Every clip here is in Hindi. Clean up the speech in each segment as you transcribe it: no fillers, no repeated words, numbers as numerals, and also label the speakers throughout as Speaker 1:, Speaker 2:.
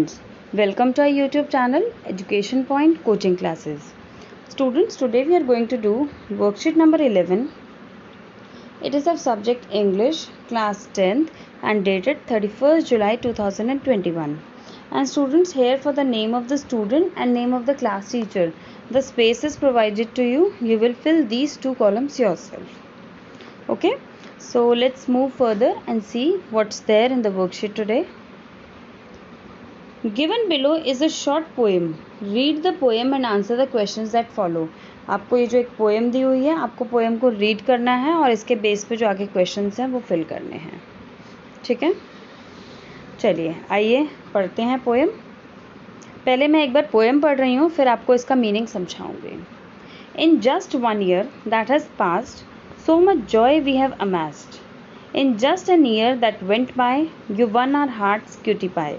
Speaker 1: students, welcome to our YouTube channel Education Point Coaching Classes. Students, today we are going to do worksheet number 11. It is of subject English, class 10th and dated 31st July 2021. And students, here for the name of the student and name of the class teacher, the space is provided to you. You will fill these two columns yourself. Okay, so let's move further and see what's there in the worksheet today. Given below is a short poem. Read the poem and answer the questions that follow. आपको ये जो एक पोएम दी हुई है, आपको पोएम को रीड करना है और इसके बेस पे जो आगे क्वेश्चंस हैं वो फिल करने हैं. ठीक है, चलिए आइए पढ़ते हैं पोएम. पहले मैं एक बार पोएम पढ़ रही हूँ, फिर आपको इसका मीनिंग समझाऊंगी. In just 1 year that has passed, so much joy we have amassed. In just an year that went by, you won our hearts cutie pie.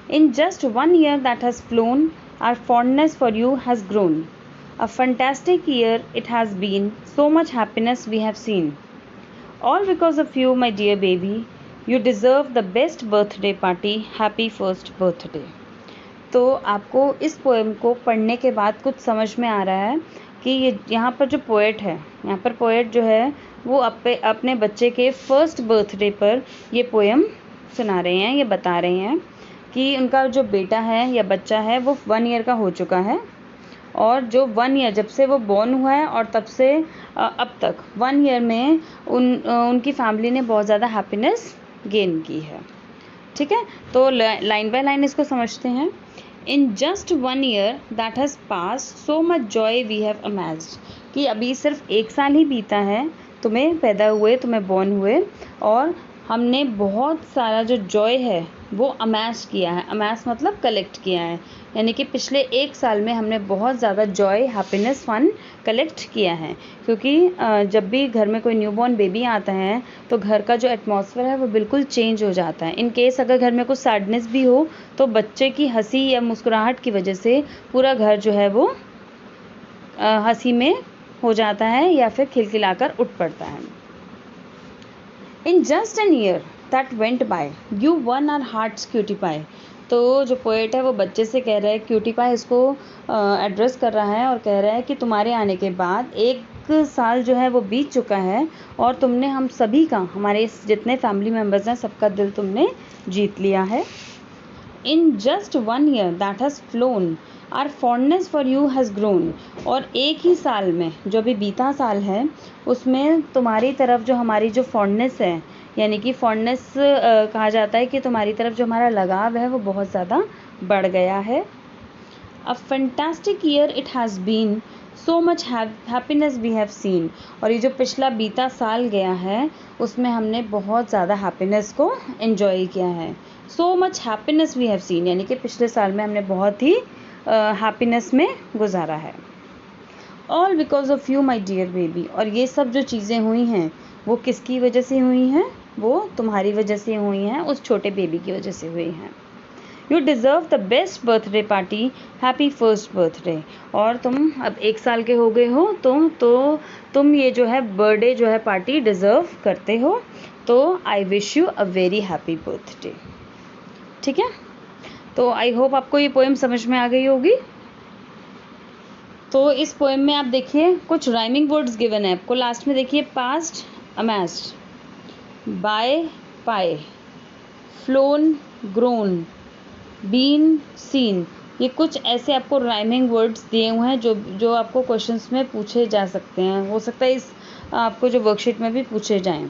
Speaker 1: In just 1 year that has flown, our fondness for you has grown. A fantastic year it has been, so much happiness we have seen. All because of you, my dear baby. You deserve the best birthday party. Happy first birthday. तो आपको इस पोएम को पढ़ने के बाद कुछ समझ में आ रहा है कि ये यहाँ पर जो पोएट है, यहाँ पर पोएट जो है वो अपने बच्चे के फर्स्ट बर्थडे पर ये पोएम सुना रहे हैं, ये बता रहे हैं कि उनका जो बेटा है या बच्चा है वो 1 year का हो चुका है और जो 1 year जब से वो बॉर्न हुआ है और तब से अब तक 1 year में उनकी फैमिली ने बहुत ज़्यादा हैप्पीनेस गेन की है. ठीक है, तो लाइन बाय लाइन इसको समझते हैं. In just 1 year that has passed, so much joy we have amazed. कि अभी सिर्फ 1 साल ही बीता है तुम्हें पैदा हुए, तुम्हें बॉर्न हुए, और हमने बहुत सारा जो जॉय है वो अमैस किया है. अमैस मतलब कलेक्ट किया है, यानी कि पिछले 1 साल में हमने बहुत ज़्यादा जॉय, हैप्पीनेस, फन कलेक्ट किया है. क्योंकि जब भी घर में कोई न्यूबॉर्न बेबी आता है तो घर का जो एटमॉस्फेयर है वो बिल्कुल चेंज हो जाता है. इन केस अगर घर में कुछ सैडनेस भी हो तो बच्चे की हंसी या मुस्कुराहट की वजह से पूरा घर जो है वो हंसी में हो जाता है या फिर खिलखिलाकर उठ पड़ता है. In just an year that went by, you won our hearts cutie pie. तो जो पोएट है वो बच्चे से कह रहा है, क्यूटी पाई इसको एड्रेस कर रहा है और कह रहा है कि तुम्हारे आने के बाद 1 साल जो है वो बीत चुका है और तुमने हम सभी का, हमारे जितने फैमिली मेम्बर्स हैं सबका दिल तुमने जीत लिया है. In just 1 year that has flown, our fondness for you has grown. और एक ही साल में, जो अभी बीता साल है, उसमें तुम्हारी तरफ जो हमारी जो फॉन्डनेस है, यानी कि फॉन्डनेस कहा जाता है कि तुम्हारी तरफ जो हमारा लगाव है वो बहुत ज़्यादा बढ़ गया है. A fantastic year it has been, so much happiness we have seen. और ये जो पिछला बीता साल गया है उसमें हमने बहुत ज़्यादा हैप्पीनेस को एंजॉय किया है. So much happiness we have seen, यानी कि पिछले साल में हमने बहुत ही हैप्पीनेस में गुजारा है. All because of you my dear baby. और ये सब जो चीज़ें हुई हैं वो किसकी वजह से हुई हैं? वो तुम्हारी वजह से हुई हैं, उस छोटे बेबी की वजह से हुई हैं. You deserve the best birthday party. Happy first birthday. और तुम अब 1 साल के हो गए हो, तुम ये जो है बर्थडे जो है पार्टी डिज़र्व करते हो. तो I wish you a very happy birthday. ठीक है, तो आई होप आपको ये पोएम समझ में आ गई होगी. तो इस पोएम में आप देखिए कुछ राइमिंग वर्ड्स गिवन है आपको. लास्ट में देखिए पास्ट, अमेस्ड, बाय, पाए, फ्लोन, ग्रोन, बीन, सीन. ये कुछ ऐसे आपको राइमिंग वर्ड्स दिए हुए हैं जो आपको क्वेश्चंस में पूछे जा सकते हैं. हो सकता है इस आपको जो वर्कशीट में भी पूछे जाएं.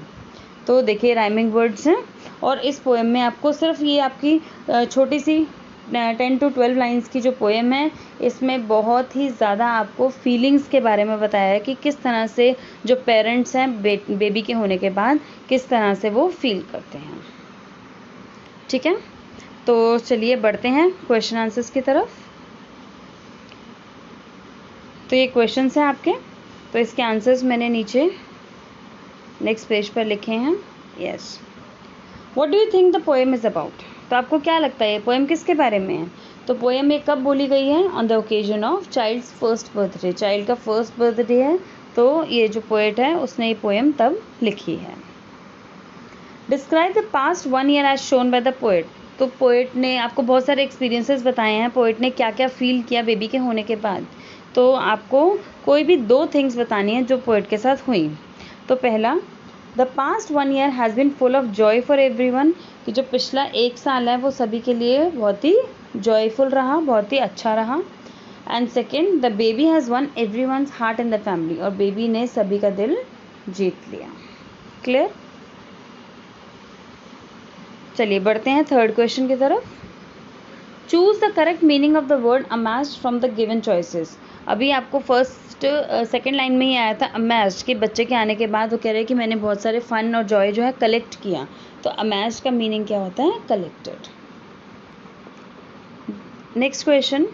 Speaker 1: तो देखिए राइमिंग वर्ड्स हैं और इस पोएम में आपको सिर्फ ये आपकी छोटी सी 10 to 12 लाइंस की जो पोएम है, इसमें बहुत ही ज़्यादा आपको फीलिंग्स के बारे में बताया है कि किस तरह से जो पेरेंट्स हैं बेबी के होने के बाद किस तरह से वो फील करते हैं. ठीक है, तो चलिए बढ़ते हैं क्वेश्चन आंसर्स की तरफ. तो ये क्वेश्चंस हैं आपके, तो इसके आंसर्स मैंने नीचे नेक्स्ट पेज पर लिखे हैं. Yes, what do you think the poem is about. तो आपको क्या लगता है ये पोएम किसके बारे में है? तो पोएम ये कब बोली गई है? On the occasion of child's first birthday. Child का फर्स्ट बर्थडे है, तो ये जो पोएट है उसने ये पोएम तब लिखी है. Describe the past 1 year as shown by the poet. तो पोएट ने आपको बहुत सारे एक्सपीरियंसेस बताए हैं, पोएट ने क्या क्या फील किया बेबी के होने के बाद। तो आपको कोई भी 2 थिंग्स बतानी है जो पोएट के साथ हुई। तो पहला, the past 1 year has been full of joy for everyone, कि जो पिछला 1 साल है वो सभी के लिए बहुत ही जॉयफुल रहा, बहुत ही अच्छा रहा। And second, the baby has one everyone's heart in the family, और बेबी ने सभी का दिल जीत लिया। क्लियर? चलिए बढ़ते हैं थर्ड क्वेश्चन की तरफ। Choose the correct meaning of the word amazed from the given choices. अभी आपको सेकेंड लाइन में ही आया था अमेज्ड, कि बच्चे के आने के बाद वो कह रहे हैं कि मैंने बहुत सारे फन और जॉय जो है कलेक्ट किया। तो अमेज्ड का मीनिंग क्या होता है? Collected. Next question,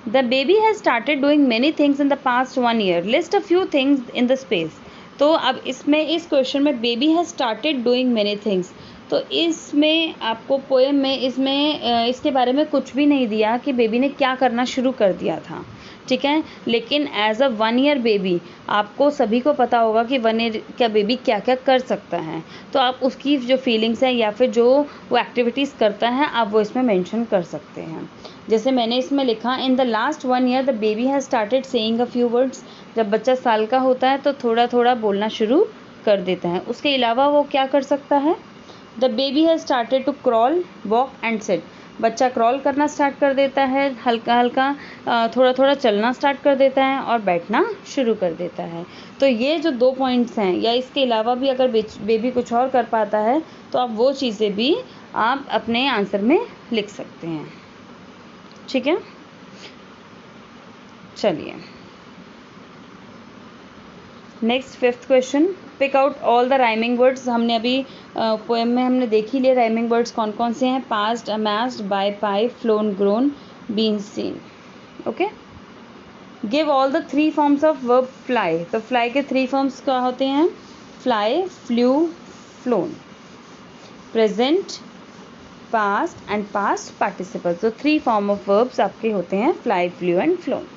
Speaker 1: the baby has started doing many things in the past 1 year, list a few things in the space. तो अब इसमें इस क्वेश्चन में baby has started doing many things, तो इसमें आपको पोएम में इसके बारे में कुछ भी नहीं दिया कि बेबी ने क्या करना शुरू कर दिया था, ठीक है। लेकिन एज अ 1 ईयर बेबी आपको सभी को पता होगा कि 1 ईयर का बेबी क्या क्या कर सकता है, तो आप उसकी जो फीलिंग्स हैं या फिर जो वो एक्टिविटीज़ करता है आप वो इसमें मेंशन कर सकते हैं। जैसे मैंने इसमें लिखा, in the last 1 year the baby has started saying a few words. जब बच्चा साल का होता है तो थोड़ा थोड़ा बोलना शुरू कर देता है। उसके अलावा वो क्या कर सकता है? The baby has started to crawl, walk and sit. बच्चा क्रॉल करना स्टार्ट कर देता है, हल्का हल्का थोड़ा थोड़ा चलना स्टार्ट कर देता है और बैठना शुरू कर देता है। तो ये जो 2 पॉइंट्स हैं, या इसके अलावा भी अगर बेबी कुछ और कर पाता है तो आप वो चीज़ें भी आप अपने आंसर में लिख सकते हैं, ठीक है। चलिए next 5th question, pick out all the rhyming words. हमने अभी पोएम में हमने देख ही लिए राइमिंग वर्ड्स कौन कौन से हैं, past, amazed, by, pie, flown, grown, been, seen. Okay, give all the 3 forms of verb fly. तो फ्लाई के 3 फॉर्म्स क्या होते हैं? Fly, flew, flown. Present, past and past participle. तो 3 फॉर्म ऑफ वर्ब्स आपके होते हैं, fly, flew and flown.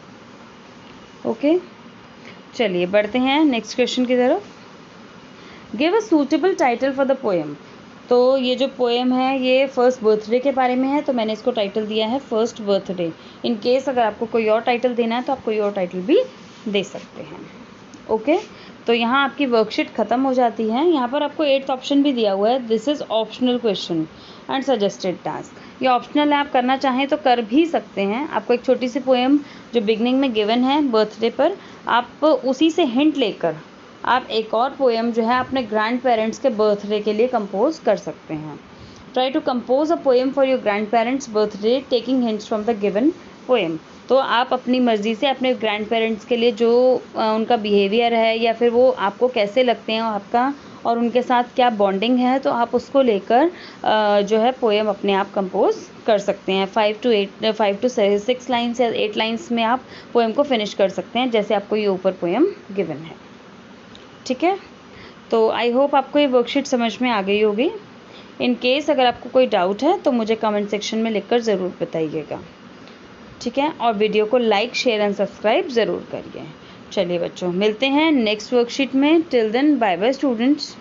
Speaker 1: Okay, चलिए बढ़ते हैं नेक्स्ट क्वेश्चन की तरफ। Give a suitable title for the poem. तो ये जो पोएम है ये फर्स्ट बर्थडे के बारे में है, तो मैंने इसको टाइटल दिया है फर्स्ट बर्थडे। इन केस अगर आपको कोई और टाइटल देना है तो आप कोई और टाइटल भी दे सकते हैं। ओके, तो यहाँ आपकी वर्कशीट ख़त्म हो जाती है। यहाँ पर आपको 8th ऑप्शन भी दिया हुआ है, this is optional question and suggested task. ये ऑप्शनल है, आप करना चाहें तो कर भी सकते हैं। आपको एक छोटी सी पोएम जो बिगनिंग में गिवन है बर्थडे पर, आप उसी से हिंट लेकर आप एक और पोएम जो है अपने ग्रैंड पेरेंट्स के बर्थडे के लिए कंपोज कर सकते हैं। Try to compose a poem for your grandparents birthday taking hints from the given poem. तो आप अपनी मर्ज़ी से अपने ग्रैंड पेरेंट्स के लिए जो उनका बिहेवियर है या फिर वो आपको कैसे लगते हैं आपका और उनके साथ क्या बॉन्डिंग है, तो आप उसको लेकर जो है पोएम अपने आप कंपोज कर सकते हैं। 5 to 6 लाइन्स या 8 लाइन्स में आप पोएम को फिनिश कर सकते हैं, जैसे आपको ये ऊपर पोएम गिवन है, ठीक है। तो आई होप आपको ये वर्कशीट समझ में आ गई होगी। इन केस अगर आपको कोई डाउट है तो मुझे कमेंट सेक्शन में लिखकर ज़रूर बताइएगा, ठीक है। और वीडियो को लाइक, शेयर एंड सब्सक्राइब ज़रूर करिए। चलिए बच्चों, मिलते हैं नेक्स्ट वर्कशीट में। Till then bye bye students.